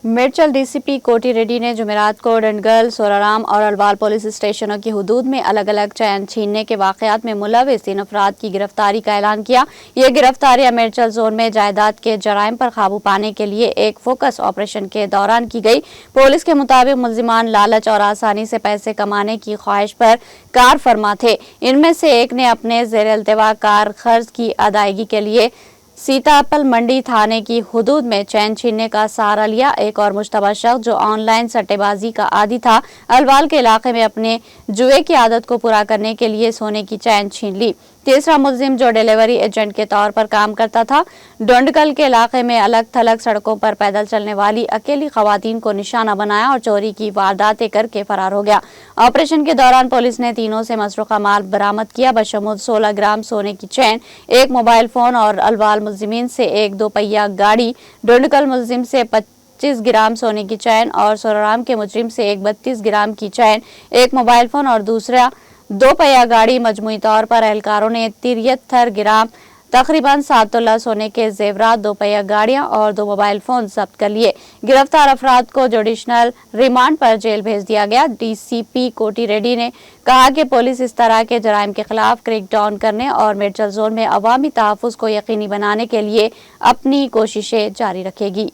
Medchal D C پی کوٹی ready نے جمعرات کو ڈنڈگل، سورارام اور الوال پولیس اسٹیشنوں کی حدود میں الگ الگ چین چھیننے کے واقعات میں ملوث 3 افراد کی گرفتاری کا اعلان کیا۔ یہ گرفتاریاں میڈچل زون میں جائیداد کے جرائم پر قابو پانے کے لیے ایک فوکس آپریشن کے دوران کی گئی۔ پولیس کے مطابق ملزمان لالچ اور آسانی سے پیسے کمانے کی خواہش پر کار فرما تھے۔ ان میں سے ایک نے اپنے زیر التوا کار قرض کی ادائیگی کے لیے سیتاپل منڈی تھانے کی حدود میں چین چھیننے کا سہارا لیا۔ ایک اور مشتبہ شخص جو آن لائن سٹے بازی کا عادی تھا، الوال کے علاقے میں اپنے جوئے کی عادت کو پورا کرنے کے لیے سونے کی چین چھین لی۔ تیسرا ملزم جو ڈیلیوری ایجنٹ کے طور پر کام کرتا تھا، ڈونڈگل کے علاقے میں الگ تھلگ سڑکوں پر پیدل چلنے والی اکیلی خواتین کو نشانہ بنایا اور چوری کی وارداتیں کر کے فرار ہو گیا۔ آپریشن کے دوران پولیس نے تینوں سے مسروقہ مال برآمد کیا، بشمول 16 گرام سونے کی چین، ایک موبائل فون اور الوال ملزمین سے ایک 2 پہیہ گاڑی، ڈونڈگل ملزم سے 25 گرام سونے کی چین اور سورارام کے مجرم سے ایک 32 گرام کی چین، ایک موبائل فون اور دوسرا 2 پہیہ گاڑی۔ مجموعی طور پر اہلکاروں نے 73 گرام تقریباً 7 تولہ سونے کے زیورات، 2 پہیہ گاڑیاں اور 2 موبائل فون ضبط کر لیے۔ گرفتار افراد کو جوڈیشنل ریمانڈ پر جیل بھیج دیا گیا۔ ڈی سی پی کوٹی ریڈی نے کہا کہ پولیس اس طرح کے جرائم کے خلاف کریک ڈاؤن کرنے اور میڈچل زون میں عوامی تحفظ کو یقینی بنانے کے لیے اپنی کوششیں جاری رکھے گی۔